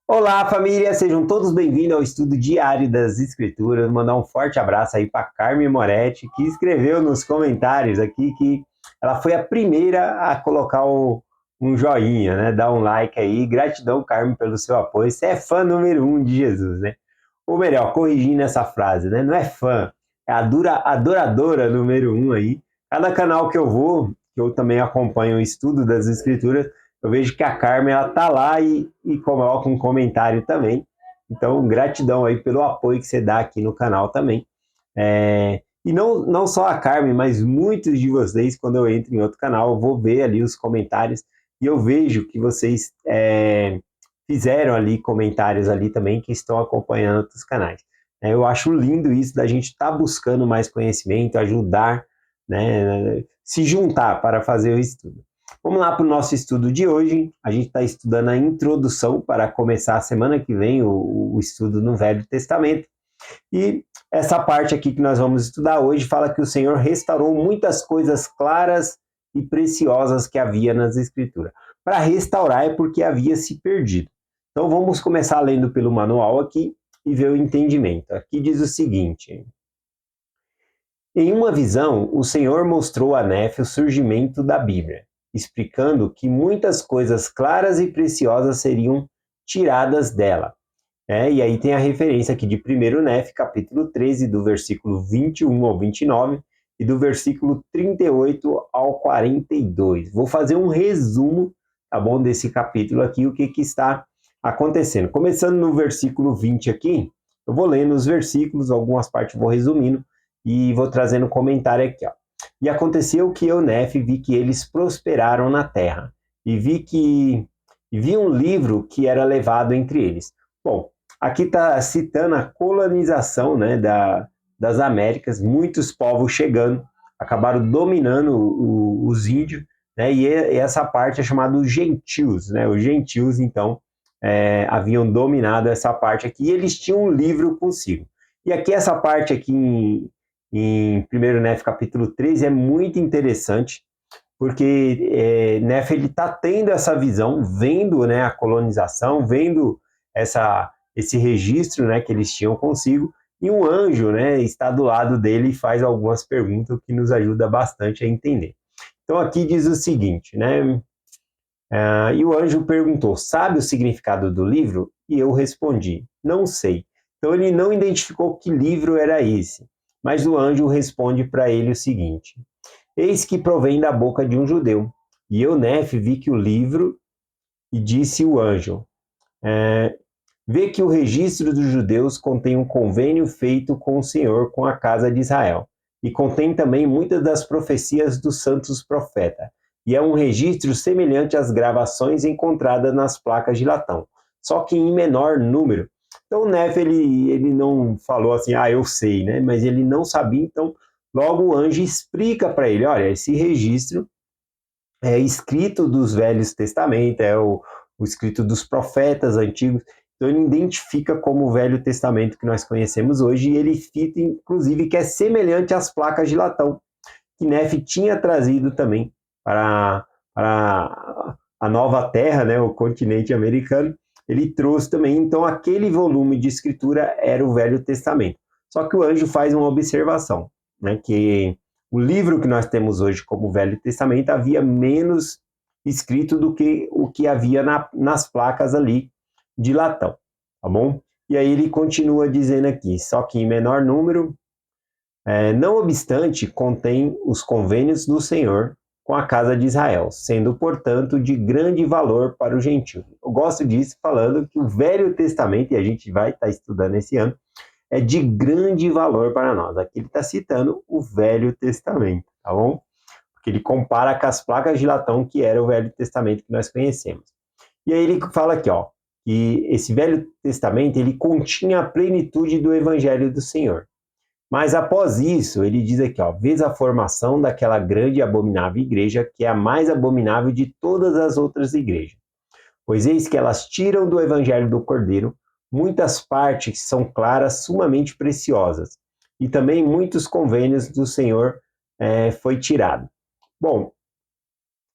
Olá, família! Sejam todos bem-vindos ao estudo diário das Escrituras. Vou mandar um forte abraço aí para Carmen Moretti, que escreveu nos comentários aqui que ela foi a primeira a colocar um joinha, né? Dar um like aí. Gratidão, Carmen, pelo seu apoio. Você é fã número 1 de Jesus, né? Ou melhor, corrigindo essa frase, né? Não é fã, é a adoradora número 1 aí. Cada canal que eu vou, que eu também acompanho o estudo das Escrituras, eu vejo que a Carmen ela tá lá e coloca um comentário também. Então, gratidão aí pelo apoio que você dá aqui no canal também. E não só a Carmen, mas muitos de vocês, quando eu entro em outro canal, eu vou ver ali os comentários e eu vejo que vocês fizeram ali comentários ali também que estão acompanhando outros canais. Eu acho lindo isso da gente estar buscando mais conhecimento, ajudar, né, se juntar para fazer o estudo. Vamos lá para o nosso estudo de hoje. A gente está estudando a introdução para começar a semana que vem o estudo no Velho Testamento. E essa parte aqui que nós vamos estudar hoje fala que o Senhor restaurou muitas coisas claras e preciosas que havia nas Escrituras. Para restaurar é porque havia se perdido. Então vamos começar lendo pelo manual aqui e ver o entendimento. Aqui diz o seguinte: em uma visão, o Senhor mostrou a Nefe o surgimento da Bíblia, explicando que muitas coisas claras e preciosas seriam tiradas dela. E aí tem a referência aqui de 1 Nefe, capítulo 13, do versículo 21 ao 29 e do versículo 38 ao 42. Vou fazer um resumo, tá bom, desse capítulo aqui, o que está acontecendo. Começando no versículo 20 aqui, eu vou lendo os versículos, algumas partes vou resumindo e vou trazendo um comentário aqui, ó. E aconteceu que eu, Nefe, vi que eles prosperaram na terra e vi um livro que era levado entre eles. Bom, aqui está citando a colonização, né, das Américas, muitos povos chegando, acabaram dominando os índios, né, e essa parte é chamada os gentios, né, os gentios, então, haviam dominado essa parte aqui, e eles tinham um livro consigo. E aqui essa parte aqui em 1 Nefe capítulo 13 é muito interessante, porque Nefe ele está tendo essa visão, vendo, né, a colonização, vendo esse registro, né, que eles tinham consigo, e um anjo, né, está do lado dele e faz algumas perguntas que nos ajuda bastante a entender. Então aqui diz o seguinte, né, e o anjo perguntou, sabe o significado do livro? E eu respondi, não sei. Então ele não identificou que livro era esse, mas o anjo responde para ele o seguinte, eis que provém da boca de um judeu. E eu, Nefe, vi que o livro, e disse o anjo, vê que o registro dos judeus contém um convênio feito com o Senhor, com a casa de Israel, e contém também muitas das profecias dos santos profetas, e é um registro semelhante às gravações encontradas nas placas de latão, só que em menor número. Então o Nefe, ele não falou assim, eu sei, né? Mas ele não sabia, então logo o anjo explica para ele, olha, esse registro é escrito dos Velhos Testamentos, o escrito dos profetas antigos, então ele identifica como o Velho Testamento que nós conhecemos hoje, e ele cita, inclusive, que é semelhante às placas de latão, que Nefe tinha trazido também para a nova terra, né, o continente americano, ele trouxe também, então aquele volume de escritura era o Velho Testamento. Só que o anjo faz uma observação, né, que o livro que nós temos hoje como Velho Testamento havia menos escrito do que o que havia nas placas ali de latão, tá bom? E aí ele continua dizendo aqui, só que em menor número, não obstante, contém os convênios do Senhor com a casa de Israel, sendo, portanto, de grande valor para o gentio. Eu gosto disso falando que o Velho Testamento, e a gente vai estar estudando esse ano, é de grande valor para nós. Aqui ele está citando o Velho Testamento, tá bom? Porque ele compara com as placas de latão que era o Velho Testamento que nós conhecemos. E aí ele fala aqui, ó, que esse Velho Testamento ele continha a plenitude do Evangelho do Senhor. Mas após isso, ele diz aqui, ó, vês a formação daquela grande e abominável igreja, que é a mais abominável de todas as outras igrejas. Pois eis que elas tiram do evangelho do Cordeiro muitas partes que são claras, sumamente preciosas, e também muitos convênios do Senhor foi tirado. Bom,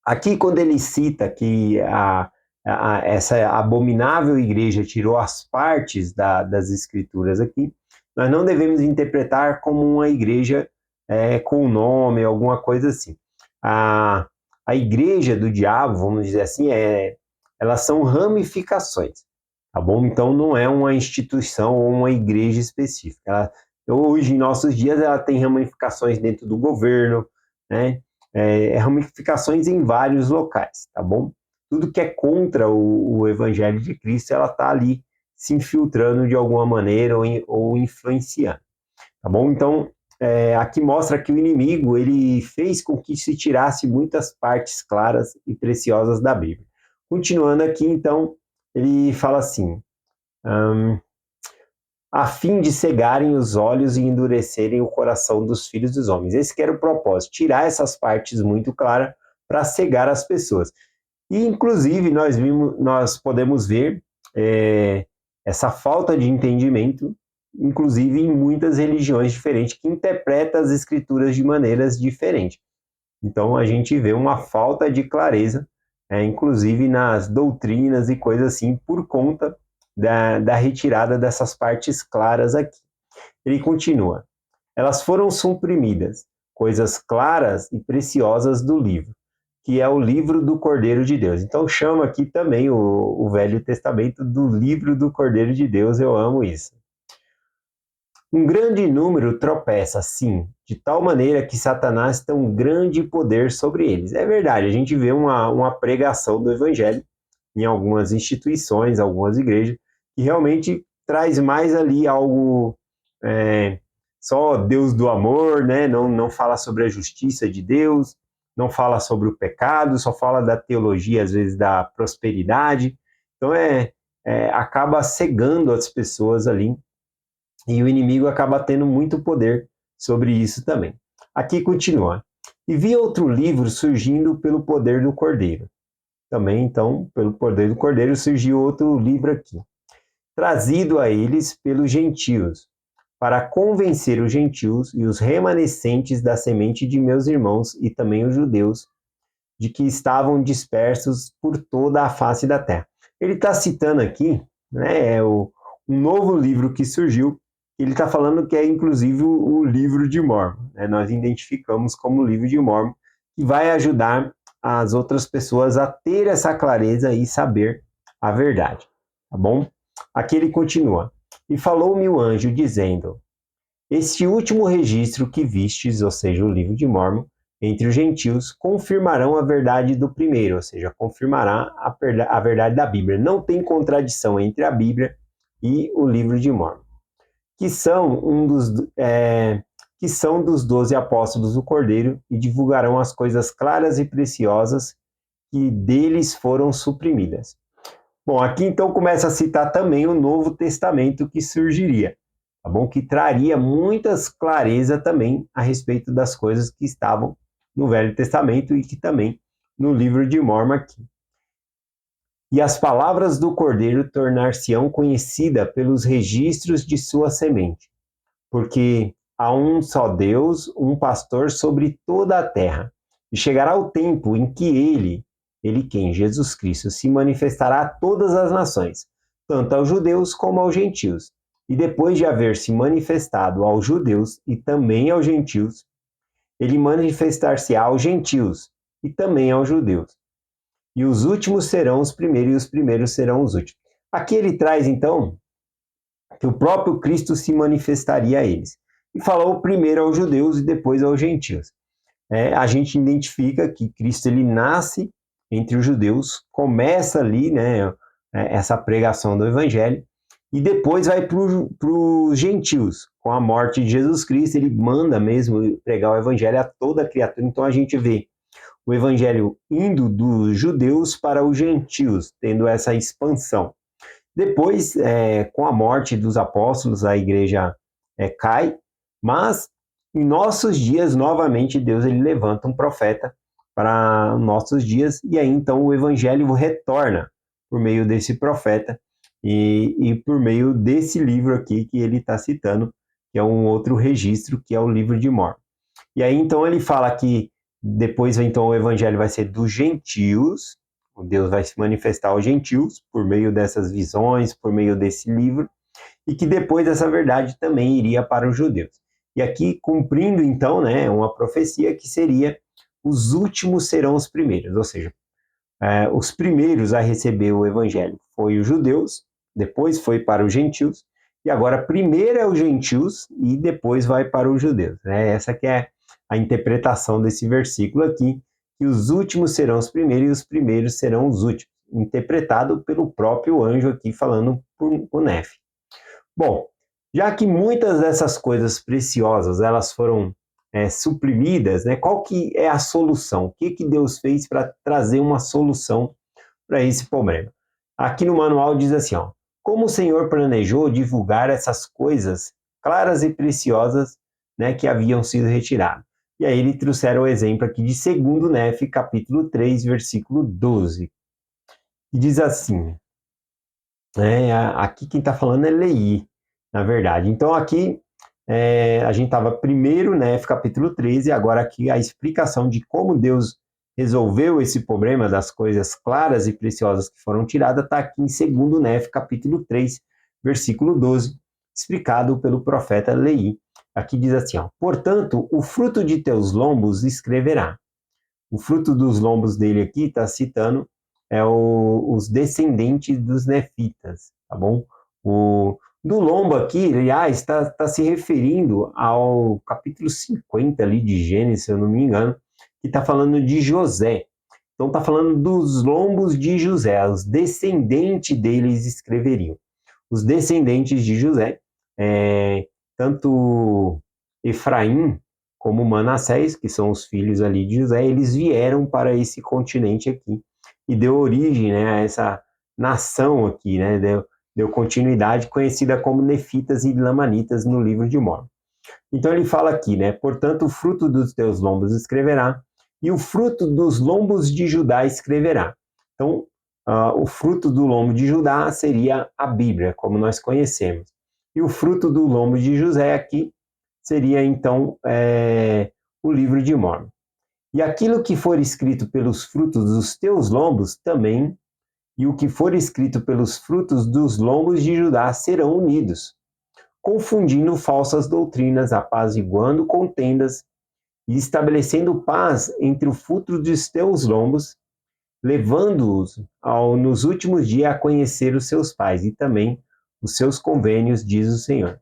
aqui quando ele cita que essa abominável igreja tirou as partes das escrituras aqui, nós não devemos interpretar como uma igreja com nome, alguma coisa assim. A igreja do diabo, vamos dizer assim, elas são ramificações, tá bom? Então não é uma instituição ou uma igreja específica. Hoje, em nossos dias, ela tem ramificações dentro do governo, né? Ramificações em vários locais, tá bom? Tudo que é contra o Evangelho de Cristo, ela está ali se infiltrando de alguma maneira ou influenciando, tá bom? Então, aqui mostra que o inimigo, ele fez com que se tirasse muitas partes claras e preciosas da Bíblia. Continuando aqui, então, ele fala assim, a fim de cegarem os olhos e endurecerem o coração dos filhos dos homens. Esse que era o propósito, tirar essas partes muito claras para cegar as pessoas. E, inclusive, nós podemos ver essa falta de entendimento, inclusive em muitas religiões diferentes, que interpretam as escrituras de maneiras diferentes. Então, a gente vê uma falta de clareza, inclusive nas doutrinas e coisas assim, por conta da retirada dessas partes claras aqui. Ele continua, elas foram suprimidas, coisas claras e preciosas do livro, que é o livro do Cordeiro de Deus. Então chama aqui também o Velho Testamento do livro do Cordeiro de Deus, eu amo isso. Um grande número tropeça, sim, de tal maneira que Satanás tem um grande poder sobre eles. É verdade, a gente vê uma pregação do Evangelho em algumas instituições, algumas igrejas, que realmente traz mais ali algo só Deus do amor, né? Não fala sobre a justiça de Deus, não fala sobre o pecado, só fala da teologia, às vezes, da prosperidade. Então, acaba cegando as pessoas ali, e o inimigo acaba tendo muito poder sobre isso também. Aqui continua. E vi outro livro surgindo pelo poder do Cordeiro. Também, então, pelo poder do Cordeiro, surgiu outro livro aqui. Trazido a eles pelos gentios, para convencer os gentios e os remanescentes da semente de meus irmãos e também os judeus, de que estavam dispersos por toda a face da terra. Ele está citando aqui, né, um novo livro que surgiu. Ele está falando que é inclusive o livro de Mórmon. Né? Nós identificamos como o livro de Mórmon, que vai ajudar as outras pessoas a ter essa clareza e saber a verdade. Tá bom? Aqui ele continua. E falou-me o anjo, dizendo, este último registro que vistes, ou seja, o livro de Mórmon, entre os gentios, confirmarão a verdade do primeiro, ou seja, confirmará a verdade da Bíblia. Não tem contradição entre a Bíblia e o livro de Mórmon, que são dos 12 apóstolos do Cordeiro, e divulgarão as coisas claras e preciosas que deles foram suprimidas. Bom, aqui então começa a citar também o Novo Testamento que surgiria, tá bom? Que traria muitas clareza também a respeito das coisas que estavam no Velho Testamento e que também no livro de Mórmon aqui. E as palavras do Cordeiro tornar-se-ão conhecida pelos registros de sua semente, porque há um só Deus, um pastor sobre toda a terra. E chegará o tempo em que ele quem? Jesus Cristo, se manifestará a todas as nações, tanto aos judeus como aos gentios. E depois de haver se manifestado aos judeus e também aos gentios, ele manifestar-se-á aos gentios e também aos judeus. E os últimos serão os primeiros e os primeiros serão os últimos. Aqui ele traz, então, que o próprio Cristo se manifestaria a eles. E falou primeiro aos judeus e depois aos gentios. A gente identifica que Cristo ele nasce entre os judeus, começa ali, né, essa pregação do evangelho, e depois vai para os gentios. Com a morte de Jesus Cristo, ele manda mesmo pregar o evangelho a toda a criatura. Então a gente vê o evangelho indo dos judeus para os gentios, tendo essa expansão. Depois, com a morte dos apóstolos, a igreja cai, mas em nossos dias, novamente, Deus ele levanta um profeta para nossos dias, e aí então o evangelho retorna por meio desse profeta e por meio desse livro aqui que ele está citando, que é um outro registro, que é o livro de Mórmon. E aí então ele fala que depois então o evangelho vai ser dos gentios, Deus vai se manifestar aos gentios por meio dessas visões, por meio desse livro, e que depois essa verdade também iria para os judeus. E aqui cumprindo então, né, uma profecia que seria: os últimos serão os primeiros, ou seja, os primeiros a receber o evangelho foi os judeus, depois foi para os gentios, e agora primeiro é os gentios e depois vai para os judeus. Né? Essa que é a interpretação desse versículo aqui, que os últimos serão os primeiros e os primeiros serão os últimos, interpretado pelo próprio anjo aqui falando por Nefe. Bom, já que muitas dessas coisas preciosas elas foram suprimidas, né, qual que é a solução? O que Deus fez para trazer uma solução para esse problema? Aqui no manual diz assim, ó, como o Senhor planejou divulgar essas coisas claras e preciosas, né, que haviam sido retiradas. E aí ele trouxeram o exemplo aqui de 2 Nefe, capítulo 3, versículo 12. E diz assim, aqui quem está falando é Lei, na verdade. Então aqui a gente estava primeiro, né, capítulo 13, e agora aqui a explicação de como Deus resolveu esse problema das coisas claras e preciosas que foram tiradas está aqui em 2 Nef, capítulo 3, versículo 12, explicado pelo profeta Lei. Aqui diz assim, ó, portanto, o fruto de teus lombos escreverá. O fruto dos lombos dele aqui está citando os descendentes dos nefitas, tá bom? Do lombo aqui, aliás, está se referindo ao capítulo 50 ali de Gênesis, se eu não me engano, que está falando de José. Então está falando dos lombos de José, os descendentes deles escreveriam. Os descendentes de José, tanto Efraim como Manassés, que são os filhos ali de José, eles vieram para esse continente aqui e deu origem, né, a essa nação aqui, né, deu continuidade, conhecida como Nefitas e Lamanitas no livro de Mórmon. Então ele fala aqui, né, portanto o fruto dos teus lombos escreverá, e o fruto dos lombos de Judá escreverá. Então, o fruto do lombo de Judá seria a Bíblia, como nós conhecemos. E o fruto do lombo de José aqui seria, então, o livro de Mórmon. E aquilo que for escrito pelos frutos dos teus lombos também, e o que for escrito pelos frutos dos lombos de Judá serão unidos, confundindo falsas doutrinas, apaziguando contendas e estabelecendo paz entre o fruto dos teus lombos, levando-os nos últimos dias a conhecer os seus pais e também os seus convênios, diz o Senhor.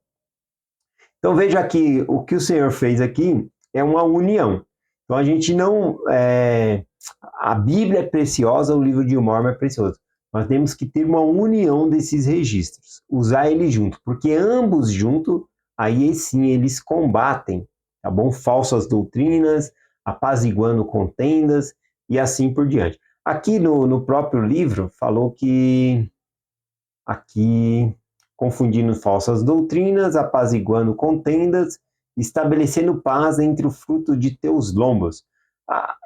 Então veja que o que o Senhor fez aqui é uma união. Então a gente não... a Bíblia é preciosa, o livro de Mórmon é precioso. Nós temos que ter uma união desses registros, usar eles juntos, porque ambos juntos, aí sim eles combatem, tá bom? Falsas doutrinas, apaziguando contendas e assim por diante. Aqui no próprio livro falou que aqui confundindo falsas doutrinas, apaziguando contendas, estabelecendo paz entre o fruto de teus lombos.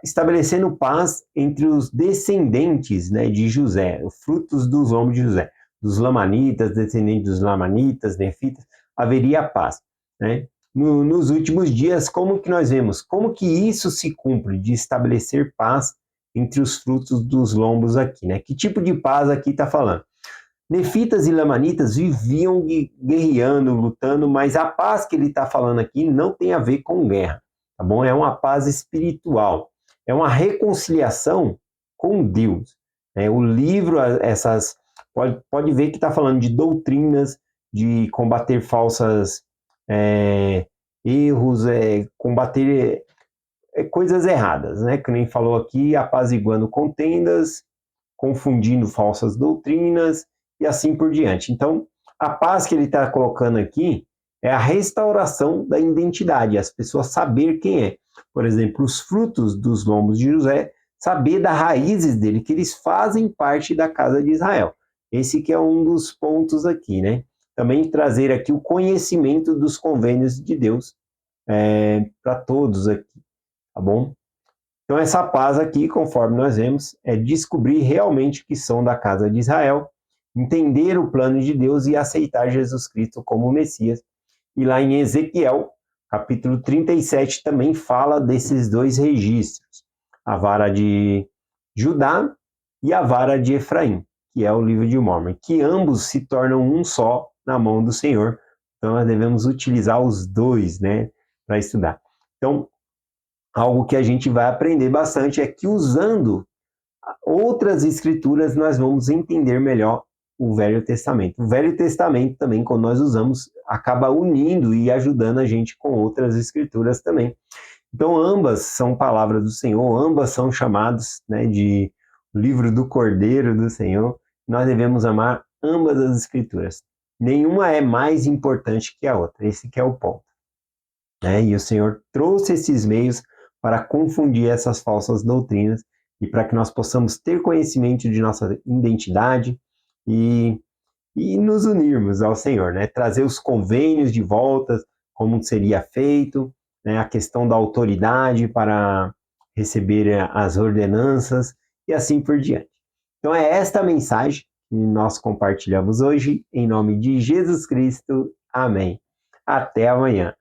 Estabelecendo paz entre os descendentes, né, de José, os frutos dos lombos de José, dos lamanitas, descendentes dos lamanitas, nefitas, haveria paz. Né? Nos últimos dias, como que nós vemos? Como que isso se cumpre, de estabelecer paz entre os frutos dos lombos aqui? Né? Que tipo de paz aqui está falando? Nefitas e lamanitas viviam guerreando, lutando, mas a paz que ele está falando aqui não tem a ver com guerra, tá bom? É uma paz espiritual, é uma reconciliação com Deus. O livro, pode ver que está falando de doutrinas, de combater falsas erros, combater coisas erradas, né? Que nem falou aqui, apaziguando contendas, confundindo falsas doutrinas, e assim por diante. Então, a paz que ele está colocando aqui é a restauração da identidade, as pessoas saber quem é. Por exemplo, os frutos dos lombos de José, saber das raízes dele, que eles fazem parte da casa de Israel. Esse que é um dos pontos aqui, né? Também trazer aqui o conhecimento dos convênios de Deus para todos aqui, tá bom? Então essa paz aqui, conforme nós vemos, é descobrir realmente que são da casa de Israel, entender o plano de Deus e aceitar Jesus Cristo como Messias. E lá em Ezequiel, capítulo 37, também fala desses dois registros. A vara de Judá e a vara de Efraim, que é o livro de Mórmon, que ambos se tornam um só na mão do Senhor. Então nós devemos utilizar os dois, né, para estudar. Então, algo que a gente vai aprender bastante é que usando outras escrituras nós vamos entender melhor o Velho Testamento. O Velho Testamento também, quando nós usamos, acaba unindo e ajudando a gente com outras escrituras também. Então, ambas são palavras do Senhor, ambas são chamadas, né, de livro do Cordeiro do Senhor. Nós devemos amar ambas as escrituras. Nenhuma é mais importante que a outra. Esse que é o ponto. Né? E o Senhor trouxe esses meios para confundir essas falsas doutrinas e para que nós possamos ter conhecimento de nossa identidade e nos unirmos ao Senhor, né? Trazer os convênios de volta, como seria feito, né? A questão da autoridade para receber as ordenanças e assim por diante. Então é esta a mensagem que nós compartilhamos hoje, em nome de Jesus Cristo. Amém. Até amanhã.